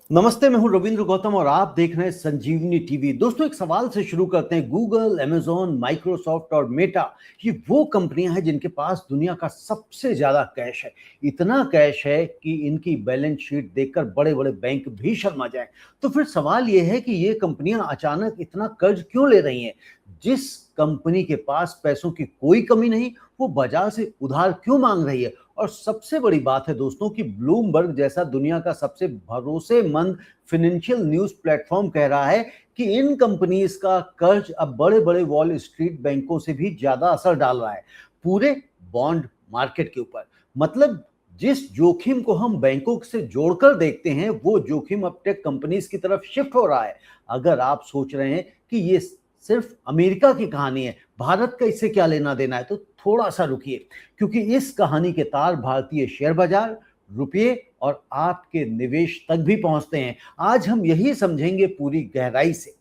नमस्ते, मैं हूं रविंद्र गौतम और आप देख रहे हैं संजीवनी टीवी। दोस्तों, एक सवाल से शुरू करते हैं। गूगल, अमेजॉन, माइक्रोसॉफ्ट और मेटा, ये वो कंपनियां हैं जिनके पास दुनिया का सबसे ज्यादा कैश है। इतना कैश है कि इनकी बैलेंस शीट देखकर बड़े बड़े बैंक भी शर्मा जाएं। तो फिर सवाल ये है कि ये कंपनियां अचानक इतना कर्ज क्यों ले रही हैं? जिस कंपनी के पास पैसों की कोई कमी नहीं, वो बाजार से उधार क्यों मांग रही है? और सबसे बड़ी बात है दोस्तों कि ब्लूमबर्ग जैसा दुनिया का सबसे भरोसेमंद फाइनेंशियल न्यूज प्लेटफॉर्म कह रहा है कि इन कंपनीज का कर्ज अब बड़े बड़े वॉल स्ट्रीट बैंकों से भी ज्यादा असर डाल रहा है पूरे बॉन्ड मार्केट के ऊपर। मतलब जिस जोखिम को हम बैंकों से जोड़कर देखते हैं, वो जोखिम अब टेक कंपनीज की तरफ शिफ्ट हो रहा है। अगर आप सोच रहे हैं कि ये सिर्फ अमेरिका की कहानी है, भारत का इससे क्या लेना देना है, तो थोड़ा सा रुकिए, क्योंकि इस कहानी के तार भारतीय शेयर बाजार, रुपये और आपके निवेश तक भी पहुंचते हैं। आज हम यही समझेंगे पूरी गहराई से,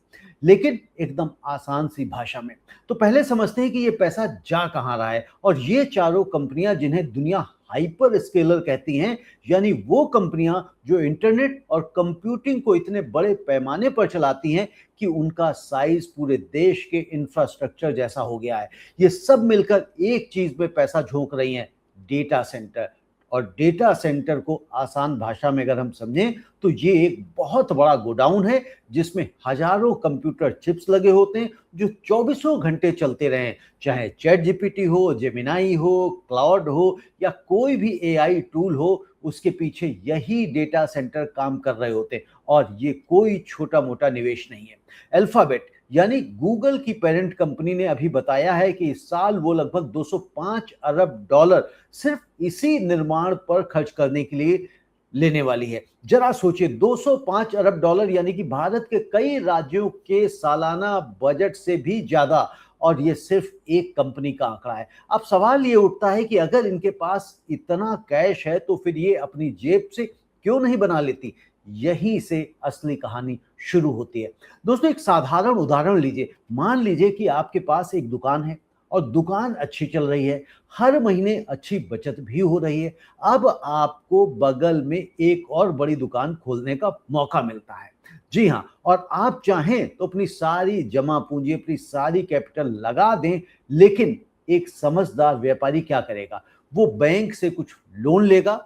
लेकिन एकदम आसान सी भाषा में। तो पहले समझते हैं कि ये पैसा जा कहां रहा है। और ये चारों कंपनियां जिन्हें दुनिया हाइपर स्केलर कहती हैं, यानी वो कंपनियां जो इंटरनेट और कंप्यूटिंग को इतने बड़े पैमाने पर चलाती हैं कि उनका साइज पूरे देश के इंफ्रास्ट्रक्चर जैसा हो गया है, ये सब मिलकर एक चीज में पैसा झोंक रही हैं, डेटा सेंटर। और डेटा सेंटर को आसान भाषा में अगर हम समझें तो ये एक बहुत बड़ा गोडाउन है जिसमें हजारों कंप्यूटर चिप्स लगे होते हैं जो चौबीसों घंटे चलते रहें। चाहे चैट जीपीटी हो, जेमिनाई हो, क्लाउड हो या कोई भी एआई टूल हो, उसके पीछे यही डेटा सेंटर काम कर रहे होते हैं। और ये कोई छोटा मोटा निवेश नहीं है। अल्फाबेट यानी गूगल की पेरेंट कंपनी ने अभी बताया है कि इस साल वो लगभग 205 अरब डॉलर सिर्फ इसी निर्माण पर खर्च करने के लिए लेने वाली है। जरा सोचिए, 205 अरब डॉलर यानी कि भारत के कई राज्यों के सालाना बजट से भी ज्यादा। और ये सिर्फ एक कंपनी का आंकड़ा है। अब सवाल ये उठता है कि अगर इनके पास इतना कैश है तो फिर ये अपनी जेब से क्यों नहीं बना लेती? यहीं से असली कहानी शुरू होती है। दोस्तों, एक साधारण उदाहरण लीजिए। मान लीजिए कि आपके पास एक दुकान है और दुकान अच्छी चल रही है, हर महीने अच्छी बचत भी हो रही है। अब आपको बगल में एक और बड़ी दुकान खोलने का मौका मिलता है। जी हाँ, और आप चाहें तो अपनी सारी जमा पूंजी, अपनी सारी कैपिटल लगा दें। लेकिन एक समझदार व्यापारी क्या करेगा? वो बैंक से कुछ लोन लेगा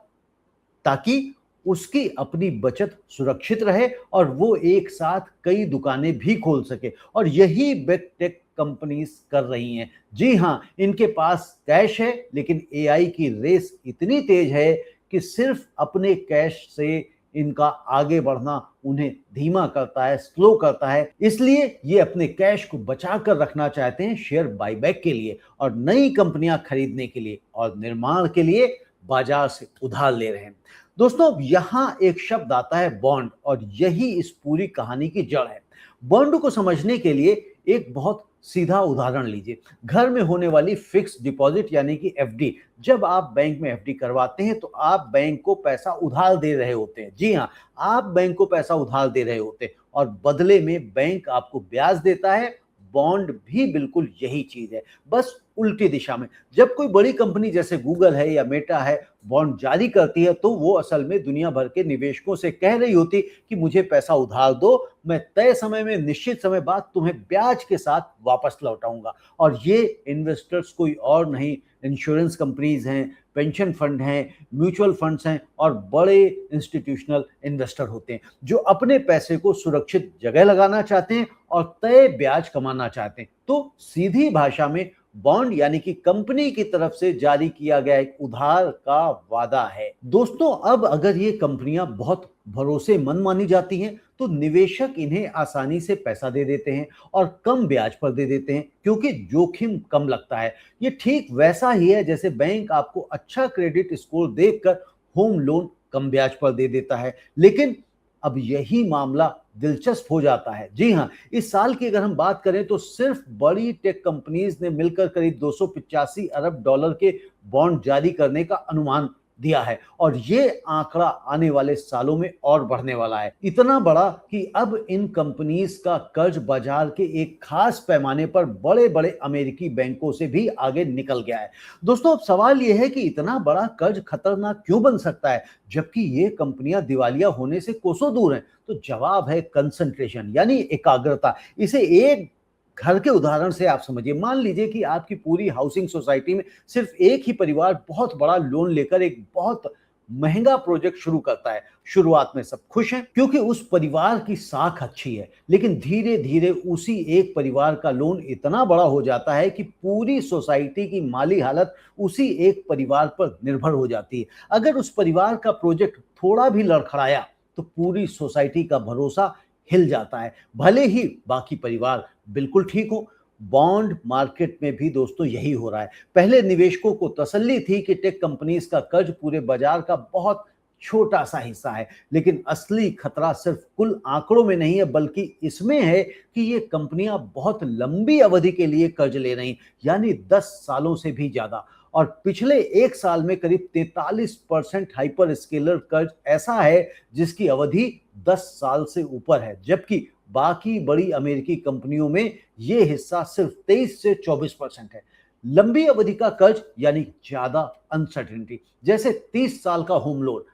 ताकि उसकी अपनी बचत सुरक्षित रहे और वो एक साथ कई दुकानें भी खोल सके। और यही बिग टेक कंपनीज कर रही हैं। जी हाँ, इनके पास कैश है, लेकिन एआई की रेस इतनी तेज है कि सिर्फ अपने कैश से इनका आगे बढ़ना उन्हें धीमा करता है, स्लो करता है। इसलिए ये अपने कैश को बचा कर रखना चाहते हैं शेयर बायबैक के लिए और नई कंपनियां खरीदने के लिए और निर्माण के लिए बाजार से उधार ले रहे हैं। दोस्तों, यहां एक शब्द आता है बॉन्ड, और यही इस पूरी कहानी की जड़ है। बॉन्ड को समझने के लिए एक बहुत सीधा उदाहरण लीजिए। घर में होने वाली फिक्स डिपॉजिट यानी कि एफडी। जब आप बैंक में एफडी करवाते हैं तो आप बैंक को पैसा उधार दे रहे होते हैं। जी हाँ, आप बैंक को पैसा उधार दे रहे होते हैं और बदले में बैंक आपको ब्याज देता है। बॉन्ड भी बिल्कुल यही चीज है, बस उल्टी दिशा में। जब कोई बड़ी कंपनी जैसे गूगल है या मेटा है बॉन्ड जारी करती है, तो वो असल में दुनिया भर के निवेशकों से कह रही होती कि मुझे पैसा उधार दो, मैं तय समय में निश्चित समय बाद तुम्हें ब्याज के साथ वापस लौटाऊंगा। और ये इन्वेस्टर्स कोई और नहीं, इंश्योरेंस कंपनीज हैं, पेंशन फंड हैं, म्यूचुअल फंड्स हैं और बड़े इंस्टीट्यूशनल इन्वेस्टर होते हैं जो अपने पैसे को सुरक्षित जगह लगाना चाहते हैं और तय ब्याज कमाना चाहते हैं। तो सीधी भाषा में बॉन्ड यानी कि कंपनी की तरफ से जारी किया गया एक उधार का वादा है। दोस्तों, अब अगर ये कंपनियां बहुत भरोसेमंद मानी जाती हैं तो निवेशक इन्हें आसानी से पैसा दे देते हैं और कम ब्याज पर दे देते हैं, क्योंकि जोखिम कम लगता है। ये ठीक वैसा ही है जैसे बैंक आपको अच्छा क्रेडिट स्कोर देखकर होम लोन कम ब्याज पर दे देता है। लेकिन अब यही मामला दिलचस्प हो जाता है। जी हाँ, इस साल की अगर हम बात करें तो सिर्फ बड़ी टेक कंपनीज ने मिलकर करीब 285 अरब डॉलर के बॉन्ड जारी करने का अनुमान दिया है और ये आंकड़ा आने वाले सालों में और बढ़ने वाला है, इतना बड़ा कि अब इन कंपनीज का कर्ज बाजार के एक खास पैमाने पर बड़े बड़े अमेरिकी बैंकों से भी आगे निकल गया है। दोस्तों, अब सवाल यह है कि इतना बड़ा कर्ज खतरनाक क्यों बन सकता है जबकि ये कंपनियां दिवालिया होने से कोसों दूर हैं? तो जवाब है कंसंट्रेशन, यानी एकाग्रता। इसे एक घर के उदाहरण से आप समझिए। मान लीजिए कि आपकी पूरी हाउसिंग सोसाइटी में सिर्फ एक ही परिवार बहुत बड़ा लोन लेकर एक बहुत महंगा प्रोजेक्ट शुरू करता है। शुरुआत में सब खुश हैं क्योंकि उस परिवार की साख अच्छी है, लेकिन धीरे धीरे उसी एक परिवार का लोन इतना बड़ा हो जाता है कि पूरी सोसाइटी की माली हालत उसी एक परिवार पर निर्भर हो जाती है। अगर उस परिवार का प्रोजेक्ट थोड़ा भी लड़खड़ाया तो पूरी सोसाइटी का भरोसा हिल जाता है, भले ही बाकी परिवार बिल्कुल ठीक हो। बॉन्ड मार्केट में भी दोस्तों यही हो रहा है। पहले निवेशकों को तसल्ली थी कि टेक कंपनीज का कर्ज पूरे बाजार का बहुत छोटा सा हिस्सा है, लेकिन असली खतरा सिर्फ कुल आंकड़ों में नहीं है बल्कि इसमें है कि ये कंपनियां बहुत लंबी अवधि के लिए कर्ज ले रही, यानी 10 सालों से भी ज्यादा। और पिछले एक साल में करीब 43% हाइपर स्केलर कर्ज ऐसा है जिसकी अवधि 10 साल से ऊपर है, जबकि बाकी बड़ी अमेरिकी कंपनियों में यह हिस्सा सिर्फ 23 से 24% है। लंबी अवधि का कर्ज यानी ज्यादा अनसर्टेनिटी, जैसे 30 साल का होम लोन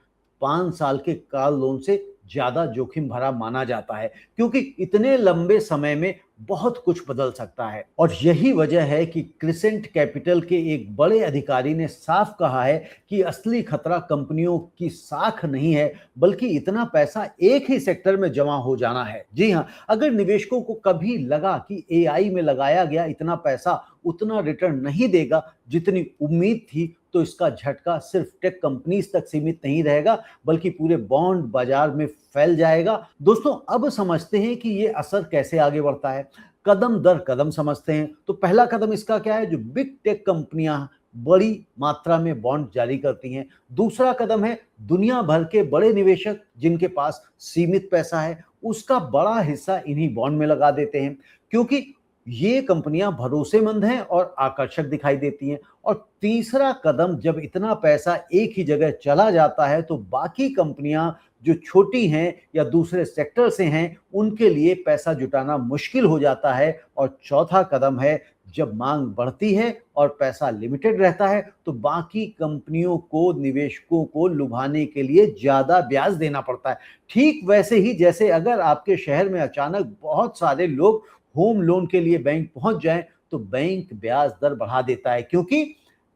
5 साल के कार लोन से ज्यादा जोखिम भरा माना जाता है, क्योंकि इतने लंबे समय में बहुत कुछ बदल सकता है। और यही वजह है कि क्रिसेंट कैपिटल के एक बड़े अधिकारी ने साफ कहा है कि असली खतरा कंपनियों की साख नहीं है बल्कि इतना पैसा एक ही सेक्टर में जमा हो जाना है। जी हाँ, अगर निवेशकों को कभी लगा कि एआई में लगाया गया इतना पैसा उतना रिटर्न नहीं देगा जितनी उम्मीद थी, तो इसका झटका सिर्फ टेक कंपनीज तक सीमित नहीं रहेगा बल्कि पूरे बॉन्ड बाजार में फैल जाएगा। दोस्तों, अब समझते हैं कि ये असर कैसे आगे बढ़ता है। कदम दर कदम समझते हैं। तो पहला कदम इसका क्या है? जो बिग टेक कंपनियां बड़ी मात्रा में बॉन्ड जारी करती हैं। दूसरा कदम है दुनिया भर के बड़े निवेशक जिनके पास सीमित पैसा है, उसका बड़ा हिस्सा इन्हीं बॉन्ड में लगा देते हैं, क्योंकि ये कंपनियां भरोसेमंद हैं और आकर्षक दिखाई देती हैं। और तीसरा कदम, जब इतना पैसा एक ही जगह चला जाता है तो बाकी कंपनियां जो छोटी हैं या दूसरे सेक्टर से हैं उनके लिए पैसा जुटाना मुश्किल हो जाता है। और चौथा कदम है, जब मांग बढ़ती है और पैसा लिमिटेड रहता है तो बाकी कंपनियों को निवेशकों को लुभाने के लिए ज्यादा ब्याज देना पड़ता है। ठीक वैसे ही जैसे अगर आपके शहर में अचानक बहुत सारे लोग होम लोन के लिए बैंक पहुंच जाएं तो बैंक ब्याज दर बढ़ा देता है, क्योंकि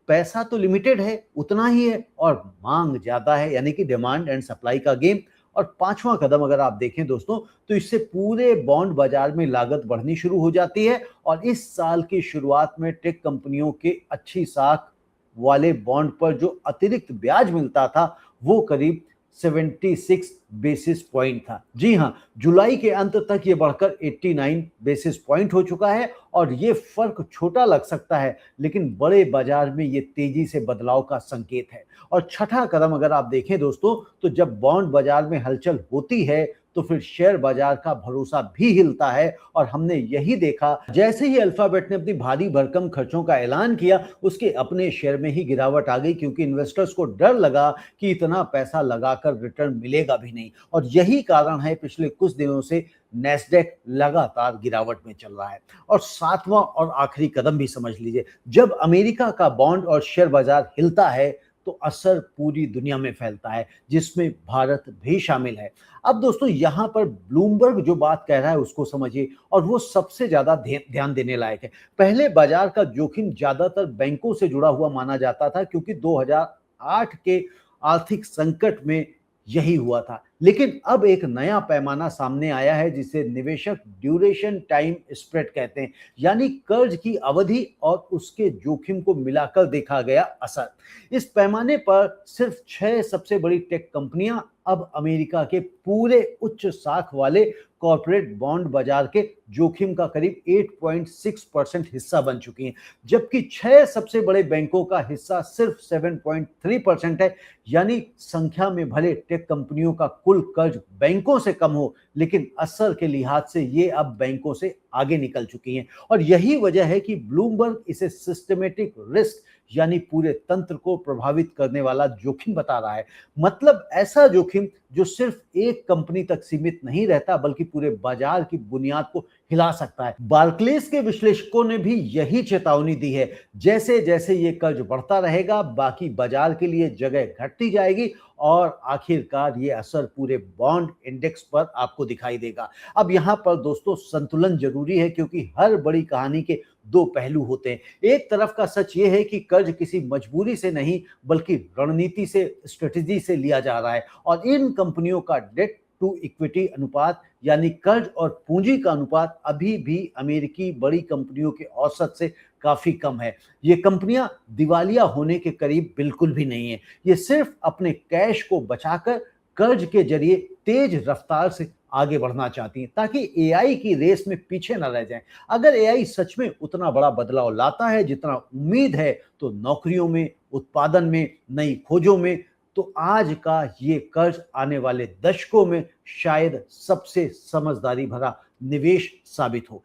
पैसा तो लिमिटेड है, उतना ही है, और मांग ज्यादा है, यानी कि डिमांड एंड सप्लाई का गेम। और पांचवा कदम अगर आप देखें दोस्तों, तो इससे पूरे बॉन्ड बाजार में लागत बढ़नी शुरू हो जाती है। और इस साल की शुरुआत में टेक कंपनियों के अच्छी साख वाले बॉन्ड पर जो अतिरिक्त ब्याज मिलता था वो करीब 76 बेसिस पॉइंट था। जी हां, जुलाई के अंत तक ये बढ़कर 89 बेसिस पॉइंट हो चुका है। और ये फर्क छोटा लग सकता है, लेकिन बड़े बाजार में ये तेजी से बदलाव का संकेत है। और छठा कदम अगर आप देखें दोस्तों, तो जब बॉन्ड बाजार में हलचल होती है तो फिर शेयर बाजार का भरोसा भी हिलता है। और हमने यही देखा, जैसे ही अल्फाबेट ने अपनी भारी भरकम खर्चों का ऐलान किया उसके अपने शेयर में ही गिरावट आ गई, क्योंकि इन्वेस्टर्स को डर लगा कि इतना पैसा लगाकर रिटर्न मिलेगा भी नहीं। और यही कारण है पिछले कुछ दिनों से नैस्डैक लगातार गिरावट में चल रहा है। और सातवां और आखिरी कदम भी समझ लीजिए, जब अमेरिका का बॉन्ड और शेयर बाजार हिलता है तो असर पूरी दुनिया में फैलता है, जिसमें भारत भी शामिल है। अब दोस्तों, यहां पर ब्लूमबर्ग जो बात कह रहा है उसको समझिए, और वो सबसे ज्यादा ध्यान देने लायक है। पहले बाजार का जोखिम ज्यादातर बैंकों से जुड़ा हुआ माना जाता था, क्योंकि 2008 के आर्थिक संकट में यही हुआ था। लेकिन अब एक नया पैमाना सामने आया है जिसे निवेशक ड्यूरेशन टाइम स्प्रेड कहते हैं, यानी कर्ज की अवधि और उसके जोखिम को मिलाकर देखा गया असर। इस पैमाने पर सिर्फ 6 सबसे बड़ी टेक कंपनियां अब अमेरिका के पूरे उच्च साख वाले कॉर्पोरेट बॉन्ड बाजार के जोखिम का करीब 8.6% हिस्सा बन चुकी हैं, जबकि 6 सबसे बड़े बैंकों का हिस्सा सिर्फ 7.3% है। यानी संख्या में भले टेक कंपनियों का कुल कर्ज बैंकों से कम हो, लेकिन असर के लिहाज से ये अब बैंकों से आगे निकल चुकी हैं। और यही वजह है कि ब्लूमबर्ग इसे सिस्टमेटिक रिस्क यानी पूरे तंत्र को प्रभावित करने वाला जोखिम बता रहा है। मतलब ऐसा जोखिम जो सिर्फ एक कंपनी तक सीमित नहीं रहता, बल्कि पूरे बाजार की बुनियाद को हिला सकता है। बार्कलेस के विश्लेषकों ने भी यही चेतावनी दी है, जैसे जैसे ये कर्ज बढ़ता रहेगा, बाकी बाजार के लिए जगह घटती जाएगी और आखिरकार ये असर पूरे बॉन्ड इंडेक्स पर आपको दिखाई देगा। अब यहाँ पर दोस्तों संतुलन जरूरी है, क्योंकि हर बड़ी कहानी के दो पहलू होते हैं। एक तरफ का सच ये है कि कर्ज किसी मजबूरी से नहीं, बल्कि रणनीति से, स्ट्रेटेजी से लिया जा रहा है, और इन कंपनियों का डेट टू इक्विटी अनुपात यानी कर्ज और पूंजी का अनुपात अभी भी अमेरिकी बड़ी कंपनियों के औसत से काफी कम है। ये कंपनियां दिवालिया होने के करीब बिल्कुल भी नहीं है। ये सिर्फ अपने कैश को बचाकर कर्ज के जरिए तेज रफ्तार से आगे बढ़ना चाहती हैं, ताकि एआई की रेस में पीछे न रह जाएं। अगर एआई सच में उतना बड़ा बदलाव लाता है जितना उम्मीद है, तो नौकरियों में, उत्पादन में, नई खोजों में, तो आज का ये कर्ज आने वाले दशकों में शायद सबसे समझदारी भरा निवेश साबित हो।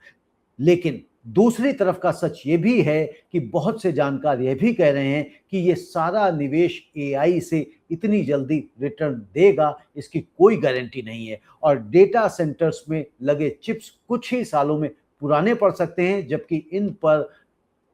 लेकिन दूसरी तरफ का सच ये भी है कि बहुत से जानकार ये भी कह रहे हैं कि ये सारा निवेश एआई से इतनी जल्दी रिटर्न देगा, इसकी कोई गारंटी नहीं है। और डेटा सेंटर्स में लगे चिप्स कुछ ही सालों में पुराने पड़ सकते हैं, जबकि इन पर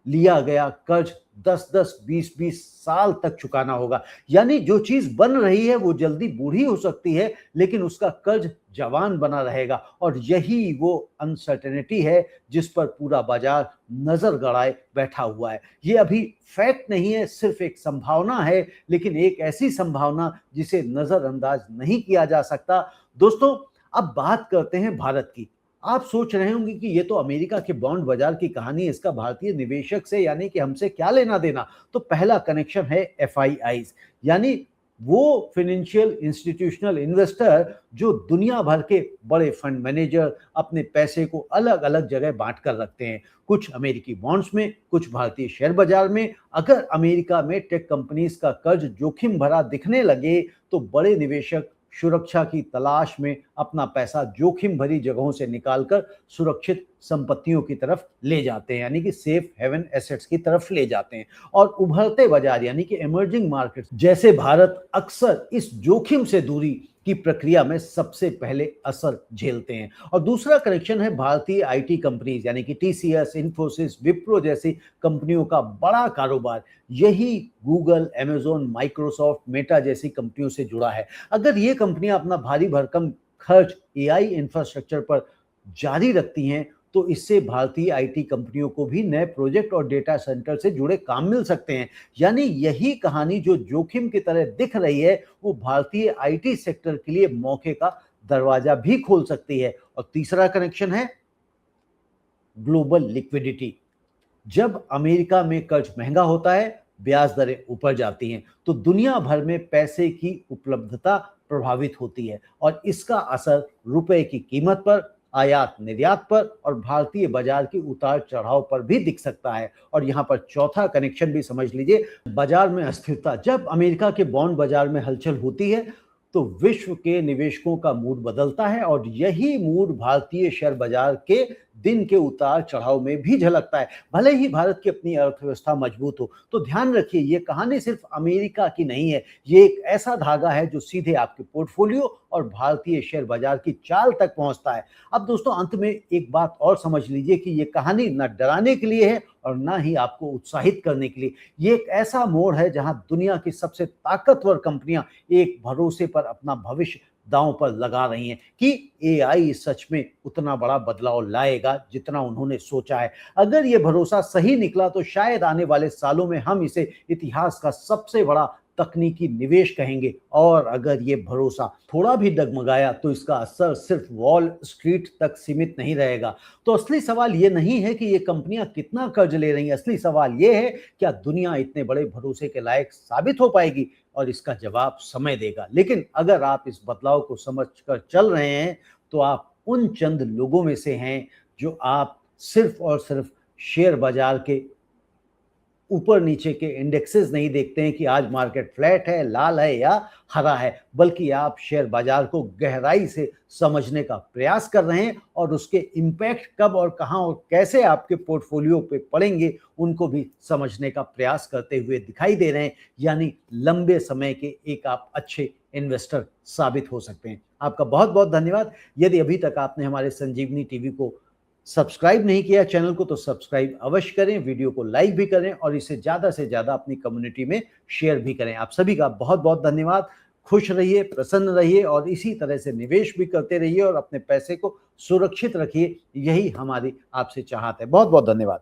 लिया गया कर्ज 10-10, 20-20 साल तक चुकाना होगा। यानी जो चीज बन रही है वो जल्दी बूढ़ी हो सकती है, लेकिन उसका कर्ज जवान बना रहेगा। और यही वो अनसर्टेनिटी है जिस पर पूरा बाजार नजर गड़ाए बैठा हुआ है। ये अभी फैक्ट नहीं है, सिर्फ एक संभावना है, लेकिन एक ऐसी संभावना जिसे नजरअंदाज नहीं किया जा सकता। दोस्तों, अब बात करते हैं भारत की। आप सोच रहे होंगे कि ये तो अमेरिका के बॉन्ड बाजार की कहानी है, इसका भारतीय निवेशक से यानी कि हमसे क्या लेना देना। तो पहला कनेक्शन है एफआईआईज, यानी वो फाइनेंशियल इंस्टीट्यूशनल इन्वेस्टर जो दुनिया भर के बड़े फंड मैनेजर अपने पैसे को अलग अलग जगह बांट कर रखते हैं, कुछ अमेरिकी बॉन्ड्स में, कुछ भारतीय शेयर बाजार में। अगर अमेरिका में टेक कंपनीज का कर्ज जोखिम भरा दिखने लगे, तो बड़े निवेशक सुरक्षा की तलाश में अपना पैसा जोखिम भरी जगहों से निकालकर सुरक्षित संपत्तियों की तरफ ले जाते हैं, यानी कि सेफ हेवन एसेट्स की तरफ ले जाते हैं। और उभरते बाजार यानी कि इमर्जिंग मार्केट्स जैसे भारत अक्सर इस जोखिम से दूरी की प्रक्रिया में सबसे पहले असर झेलते हैं। और दूसरा कनेक्शन है भारतीय आईटी कंपनीज यानी कि टीसीएस, इन्फोसिस, विप्रो जैसी कंपनियों का बड़ा कारोबार यही गूगल, अमेज़न, माइक्रोसॉफ्ट, मेटा जैसी कंपनियों से जुड़ा है। अगर ये कंपनियां अपना भारी भरकम खर्च एआई इंफ्रास्ट्रक्चर पर जारी रखती हैं, तो इससे भारतीय आईटी कंपनियों को भी नए प्रोजेक्ट और डेटा सेंटर से जुड़े काम मिल सकते हैं। यानी यही कहानी जो जोखिम की तरह दिख रही है, वो भारतीय आईटी सेक्टर के लिए मौके का दरवाजा भी खोल सकती है। और तीसरा कनेक्शन है ग्लोबल लिक्विडिटी। जब अमेरिका में कर्ज महंगा होता है, ब्याज दरें ऊपर जाती हैं, तो दुनिया भर में पैसे की उपलब्धता प्रभावित होती है, और इसका असर रुपए की कीमत पर, आयात निर्यात पर और भारतीय बाजार की उतार चढ़ाव पर भी दिख सकता है। और यहाँ पर चौथा कनेक्शन भी समझ लीजिए, बाजार में अस्थिरता। जब अमेरिका के बॉन्ड बाजार में हलचल होती है, तो विश्व के निवेशकों का मूड बदलता है, और यही मूड भारतीय शेयर बाजार के दिन के उतार चढ़ाव में भी झलकता है, भले ही भारत की अपनी अर्थव्यवस्था मजबूत हो। तो ध्यान रखिए, ये कहानी सिर्फ अमेरिका की नहीं है, ये एक ऐसा धागा है जो सीधे आपके पोर्टफोलियो और भारतीय शेयर बाजार की चाल तक पहुंचता है। अब दोस्तों, अंत में एक बात और समझ लीजिए कि ये कहानी न डराने के लिए है और ना ही आपको उत्साहित करने के लिए। ये एक ऐसा मोड़ है जहां दुनिया की सबसे ताकतवर कंपनियां एक भरोसे पर अपना भविष्य दांव पर लगा रही हैं कि एआई सच में उतना बड़ा बदलाव लाएगा जितना उन्होंने सोचा है। अगर ये भरोसा सही निकला, तो शायद आने वाले सालों में हम इसे इतिहास का सबसे बड़ा तकनीकी निवेश कहेंगे। और अगर ये भरोसा थोड़ा भी डगमगाया तो इसका असर सिर्फ वॉल स्ट्रीट तक सीमित नहीं रहेगा। तो असली सवाल ये नहीं है कि ये कंपनियां कितना कर्ज ले रही हैं, असली सवाल ये है क्या दुनिया इतने बड़े भरोसे के लायक साबित हो पाएगी, और इसका जवाब समय देगा। लेकिन अगर आप इस बदलाव को समझकर चल रहे हैं तो आप उन चंद लोगों में से हैं जो आप सिर्फ और सिर्फ शेयर बाजार के ऊपर नीचे के इंडेक्सेस नहीं देखते हैं कि आज मार्केट फ्लैट है, लाल है या हरा है, बल्कि आप शेयर बाजार को गहराई से समझने का प्रयास कर रहे हैं और उसके इम्पैक्ट कब और कहां और कैसे आपके पोर्टफोलियो पे पड़ेंगे उनको भी समझने का प्रयास करते हुए दिखाई दे रहे हैं। यानी लंबे समय के एक आप अच्छे इन्वेस्टर साबित हो सकते हैं। आपका बहुत बहुत धन्यवाद। यदि अभी तक आपने हमारे संजीवनी टीवी को सब्सक्राइब नहीं किया चैनल को तो सब्सक्राइब अवश्य करें, वीडियो को लाइक भी करें और इसे ज़्यादा से ज़्यादा अपनी कम्युनिटी में शेयर भी करें। आप सभी का बहुत बहुत धन्यवाद। खुश रहिए, प्रसन्न रहिए और इसी तरह से निवेश भी करते रहिए और अपने पैसे को सुरक्षित रखिए। यही हमारी आपसे चाहत है। बहुत बहुत धन्यवाद।